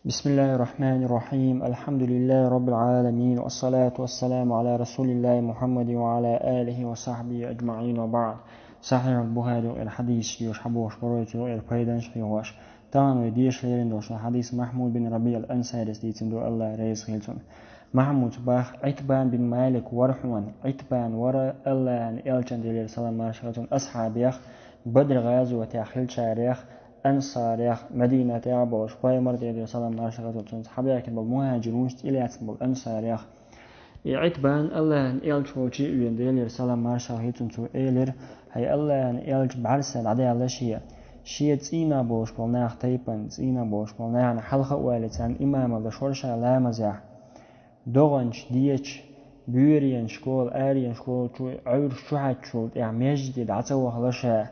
بسم الله الرحمن الرحيم. الحمد لله رب العالمين، والصلاة والسلام على رسول الله محمد وعلى آله وصحبه أجمعين، وبعد. صحيح البخاري الحديث يوش حبوش برويتو البيدنش خيوش تانو يديش ليرين دوش حديث محمود بن ربيع الأنصاري ديتن دو الله رئيس خيلتون محمود باخ عتبان بن مالك ورحمن عتبان ورا الله أن إلتن ديلير سلام مارشاتون أصحاب يخ بدر غازو وتأخيل شاريخ أنصار يخ مدينة يعبوش بايمر ديلير سلام مارشاتون حبيك بالمهاجرون إليات بالأنصار يخ عتبان الله أن إلتوشي وين ديلير سلام مارشاتون تو إيلر هي الله أن إلت بعرسل عدي على شيء تينا بوش بالناخ تيبن تينا بوش بالناخ حلقة والتان إمام الله شورشا لا مزاح دوغنش ديتش بيوريان شكول آريان شكول عور شوحات شول مجدد عتوه لشا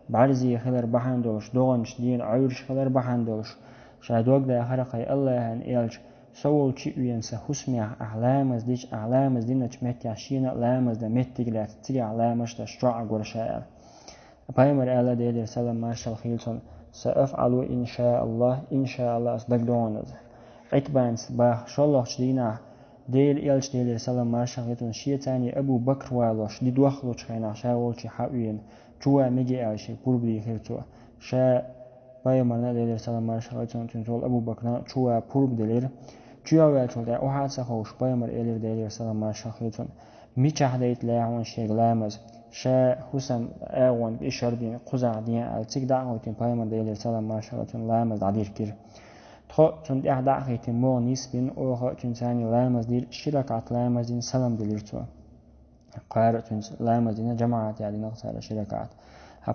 بعرزي خلر بحندوش دوغنش دين عور خلر بحندوش شادوك دا خرقي الله أن إلج سوول شيء ينسى حسمي أعلامز ديش أعلامز دينش متعشين أعلامز دا متقلات تري أعلامش دا شرع قرشاء بايمر آلا ديلير سلام مارشال خيلتون سأفعل إن شاء الله أصدق دونز عتبانس باخ شالوش دينا ديل إلش ديلير سلام مارشال خيلتون شيطاني أبو بكر والوش دي دوخلوش خينا شاولش حقوين جوا ميجي ألشي بوربي خيلتو شا بايمر ديلير سلام مارشال خيلتون تنزول أبو بكر جوا بورب ديلير جوا والتول دا أحد سخوش بايمر إلير ديلير سلام مارشال خيلتون ميچه ديت لاعون شيغ لامز شا حسن آوان بإشاربين قزع ديان التك دعوتين بايمان ديلير سلام مارشالتون لامز عدير كير تخو تند دعوتين مو نسبين أوخو تنساني لامز دير شركات لامز دين سلام ديلير تو قارة تنس لامز دين جماعات يعني نقصار شركات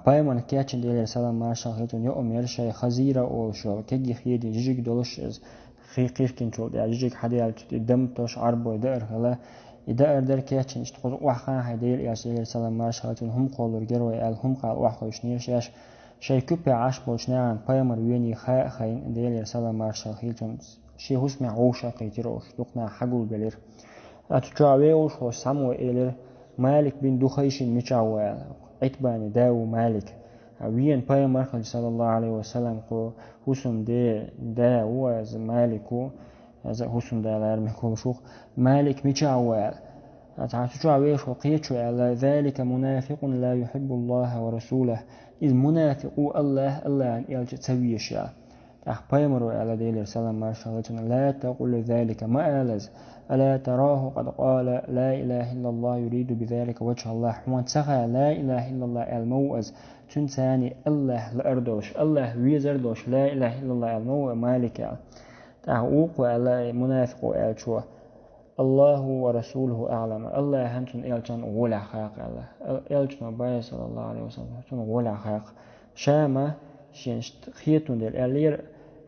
بايمان كياتشن ديلير سلام مارشالتون يوم يرشي خزيرة أولشو كيجي خيدي جيجيك دولش خيقير كنتول يعني جيجيك حديال دم توش عربو دائر خلا إذا أردر كياتشن اشتغل وحقا هيدير ياسير سلام مارشالتون هم قولور جروي آل هم قال وحقا يشنير شاش شي كوبي عاش بولشنان بايمر ويني خاين ديلير سلام مارشال خيلتون شي هسمع عوشا قيتروش دقنا حقول بلير أتجاويوش هو سامو إلير مالك بن دخيشن ميشاوال عتباني داو مالك وين بايمر صلى الله عليه وسلم قو هسم داو از مالكو هذا حسن دلار مكول شوخ مالك ميشاوال أتعشوا وقيتشوا على ذلك منافق لا يحب الله ورسوله إذ منافق الله أن يلج تسويشا بايمروا على ديلر سلام مارشالتنا لا تقول ذلك ما ألز ألا تراه قد قال لا إله إلا الله يريد بذلك وجه الله حوان سخى لا إله إلا الله الموز تنساني الله لأردوش الله ويزردوش لا إله إلا الله الموز مالك تعوق على منافق وألشوا الله ورسوله أعلم الله هنتون إلتون ولا خاق الله إلتون باي صلى الله عليه وسلم هنتون ولا خاق شامة شينشت خيتون دير ألير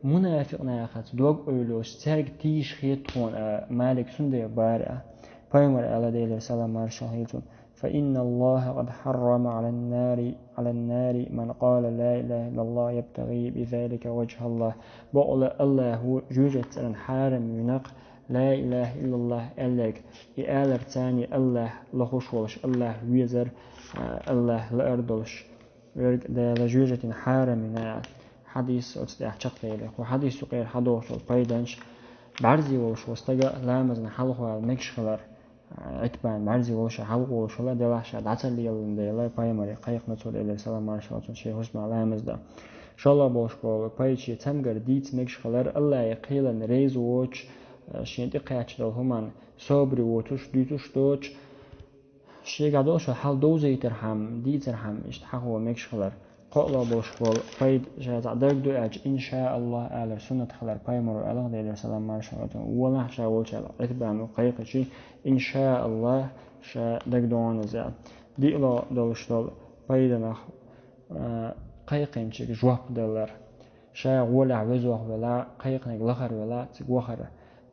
منافق ناخت دوغ أولوش تاج تيش خيتون مالك سندي بارع بايمر على دير سلام مارشاهيتون فإن الله قد حرم على النار من قال لا إله إلا الله يبتغي بذلك وجه الله بقول الله هو جوجت أن حارم ينق لا إله إلا الله ألك إالر تاني الله لخوش ولش الله ويزر الله لأردلش ده لجوجة حارمنا حديث أتستيح شقيلك وحديث غير حدوش البيدنش بعرزي ولش وستجا لامزن حلقه المكش خلر عتبان بعرزي ولش حلقه ولش لا دلعش دعتل ليلن ديلا بايمري قيق نتول إلى سلام مارشالتون شيء حسن لامز ده إن شاء الله بوش بول بايشي تمجر ديت مكش خلر الله يقيلن ريز ووش شين دقيقة دل همان صبر وتوش ديتوش دوش شيء قدوش حال دوزي ترحم دي ترحم اشتحقوا مكش خلر قلا بوش بول فايد جاز عدرك دو اج إن شاء الله على سنة خلر بايمر الله دير سلام مارشالتون ولا شاء ولشال عتبان وقيق شيء إن شاء الله شاء دك دوان زال دي لا دلش دل بايدنا قيقين شيء جواب دلر شاء ولا عوزوه ولا قيقنك لخر ولا تقوخر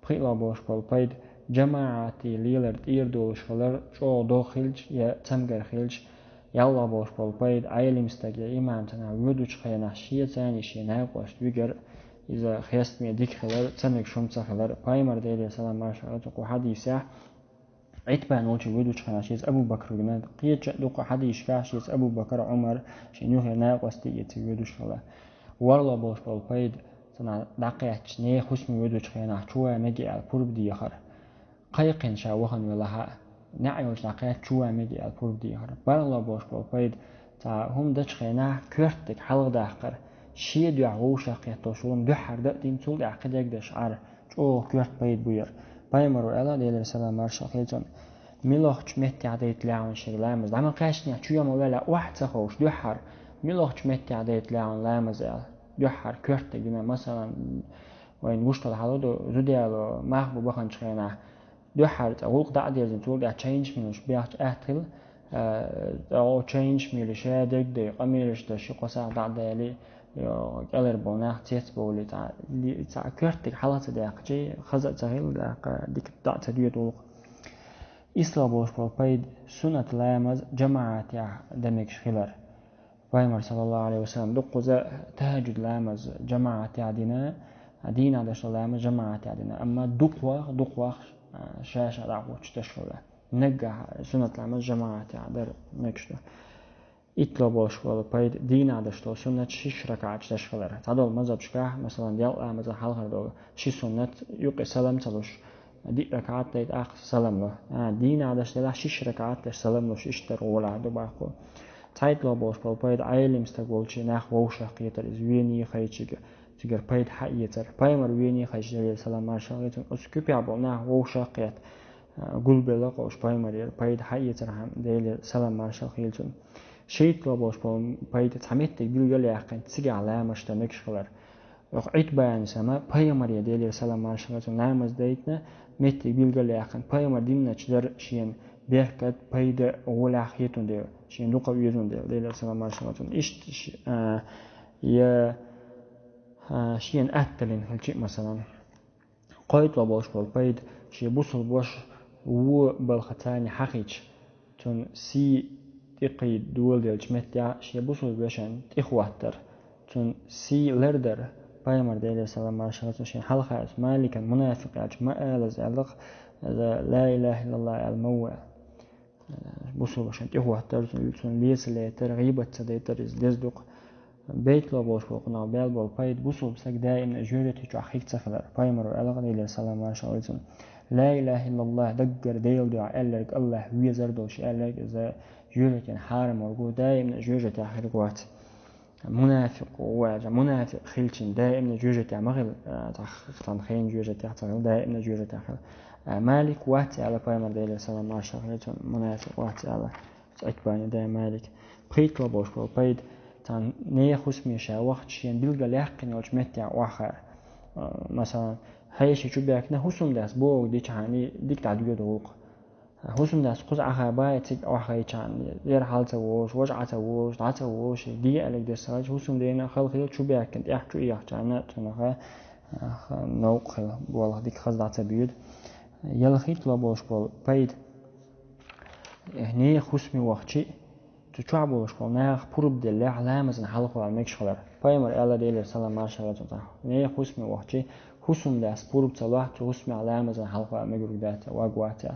بخيلا بوش بالبيد جماعتي ليلر تير دولش خلر شو دو خلج يا تمجر خلج يلا بوش بالبيد عيلم استجي إيمان تنا ودوش خينا شيء ثاني شيء ناقوش ويجر إذا خيست مي ديك خلر تمك شمس خلر بايمر ديلي سلام مارشالتون قو حديثة عتبان وجه ودوش خينا شيء أبو بكر جناد قيت دوق حديث كاشيس أبو بكر عمر شنو هي ناقوس تيجي ودوش خلر والله بوش بالبيد تنا دقيقة نيه خشم يودوش خينا شوى مجي على بورب دي خر قيقين شاوهن ولا نعيوش دقيقة شوى مجي على بورب دي خر بالله بوش بوفيد تا هم دش خينا كرتك حلق داخر شي دو عوش قيتو شولم دو حر دين تول عقد يقدش عار شو كرت بيد بوير بايمرو الا ديال السلام مارشال خيتون ميلوخ متي عديت لاون شغلامز دعم قاشني شو يوم ولا واحد تخوش دو حر ميلوخ متي عديت لاون لامز دو حر كرت دينا مثلا وين وشتل حلو زوديالو ماخبو بخن شخينا دو حر تقول قطع ديال تول دا تشينج منوش بياخد اهتل او تشينج ميل شادك دي قميلش دا شي قصا دع دالي قلر بوناخ تيت بولي تاع كرتك حالات داقجي خزق تغيل داق ديك دع تديت ولق إسلا بوش بالبيد سنة لامز جماعة يا دمك شخلر بايمر صلى الله عليه وسلم دقوزة تهجد لامز جماعة يعدنا دين عدش لامز جماعة يعدنا أما دقوة شاشة دعوش تشخله نجح سنة لامز جماعة يعدر نكشته إطلا بوش بالبيد دين عدش لو سنة شش ركعة تشخلر تعدل مذهب شكاه مثلا ديال لامز حلقة دول شي سنة يقي سلام تلوش دي ركعات تيت آخر سلام له دين عدش له شش ركعات سلام له شش ترولا دو باخو تايت لو بوش بالبيد عيل مستقبلش ناخ ووشة قيتر إزويني خيتشك تجر بيد حقيتر بايمر ويني خيتشك سلام مارشاليتون أسكوبي عبو ناخ ووشة قيت قول بلقوش بايمر بيد حقيتر هم ديل سلام مارشاليتون شيت لو بوش بالبيد تحميت بيل يلي عقن تسيق على مشتمكش خلر عيد بيان سما بايمر يديل سلام مارشاليتون نامز ديتنا مت بيل يلي عقن بايمر ديمنا تشدر شين بيركت بيد ولا خيتون ديل شين دوقا ويزون ديل سلام مارشاليتون إشت يا شين أتلين هالشيء مثلا قايد لباش بالبيد شي بوصل باش و بالختاني حقيقش تون سي تقي دول ديال جمتيا شي بوصل باشن تخواتر تون سي لردر بايمر ديال سلام مارشاليتون شين حلقة مالك المنافق ما آل زعلق لا إله إلا الله الموع بوصل باشن تخواتر تون ليس ليتر غيبة تديتر إزدزدق بيت لو بوش بوقنا بيل بول بايد بوصل بسك دائما جورتي جو أخيك تفلر بايمر ألغ ديال سلام مارشاليتون لا إله إلا الله دقر ديل دعاء ألرق الله ويزر دوش ألرق إذا جورتي حارم ورقو دائما جورتي آخر قوات منافق وواجه منافق خيلشين دائما جورتي مغل تخطان خين جورتي تغل دائما جورتي آخر مالك واتي على بايمر ديال سلام مارشاليتون منافق واتي على أكباني دائما مالك بيت لو بوش بول بايد تان نية خصمي شا وقت شين بيلقى لحقني وجمتي وآخر مثلا هايشي شو بيكنا حسن داس بوغ دي چاني ديك تعديو دوق حسن داس قز آخر باي تيك آخر چاني دير حال تاوش وجع تاوش دا تاوش دي ألك دي سراج حسن دينا خل خيل شو بيكن يحجو إياح چانا تنخي نوق خيل بوالله ديك خز دا تبيود يلخيط لبوش بول بايد نية خصمي وقتي تشعبوش قلناها قرب دل علامة حلقة على مكش خلر بايمر ألا ديل سلام مارشالة تاع نية خصمي وقتي خصم داس قرب صلاح خصمي علامة حلقة على مجرد داتا واقواتا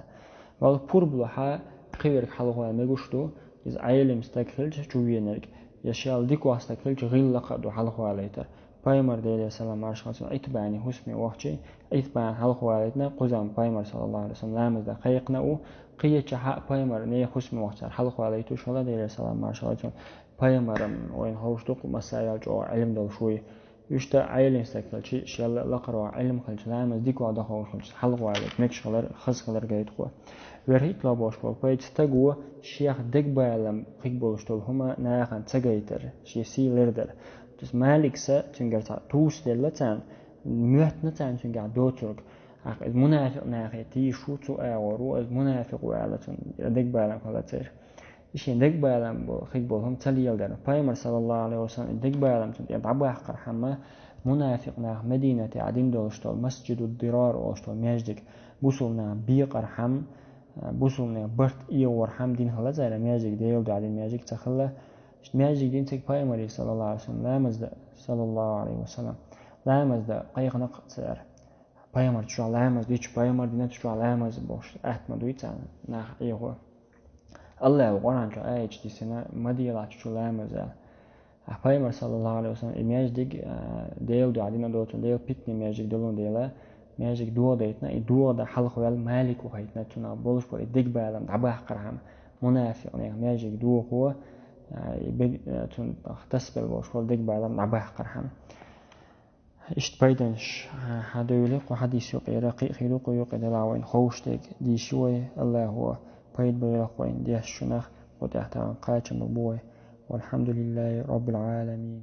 وال قرب لها قيرك حلقة على مجرشتو إذا عيل مستقلش جوينك يشال ديك واستقلش غير لقد حلقة عليته بايمر ديل سلام مارشالة اتبعني خصمي وقتي اتبعني حلقة عليتنا قزام بايمر صلى الله عليه وسلم لامز دقيقنا و قية حق بايمر نية خصم وقت الحلقة عليتو شلا دير سلام مارشاليتون بايمر وين هوش دوق مسائل جو علم دو شوي يشتا عيلين استكتل شي لقروا علم خلش لامز ديك وعدا هوش خلش حلقة عليت ميكش خلر خز خلر قايد خوا ورهيت لابوش بالبايت تقوى شيخ ديك بايلم قيق بولشتول هما ناخن تقايتر شي سي لردر جس مالك سا تنقرتا توس دلتان مهتنا تان تنقر دوترك المنافق ناخيتي شو تو أورو المنافق وعلتون دق بالام خلاصير إيشين دق بالام خيك بولهم تليل دار بايمر صلى الله عليه وسلم دق بالام تون يدعبوا حقر حما منافق ناخ مدينة عدين دولشتول مسجد الضرار وشتول ميجدك بوصلنا بيقر حم بوصلنا برت إيور حم دين خلا زي ميجدك ديل دعدين ميجدك تخلا ميجدك دين تك بايمر صلى الله عليه وسلم لا مزد صلى الله عليه وسلم لا مزد قيق نقصر بايمر تشو علامة ديش بايمر دينا تشو علامة زبوش أحت مدويتا ناخ إيهو الله وقران جو آيج دي سنة مديلا تشو علامة زال Peygamber sallallahu aleyhi ve sellem imajdik dev do adina do tun dev pitni imajdik dolun dela imajdik duo deytna duo da halq vel malik و haytna tuna boluş bu dig balam dabah qarham munafiq ne imajdik duo هو tun tasbel boluş bol dig balam dabah qarham إشت بيدنش هذا يلق وحديث يقير خيلق يقير العوين خوشتك دي شوي الله هو بيد بيلق وين دي الشنخ وتحت عن قاتم بوي والحمد لله رب العالمين.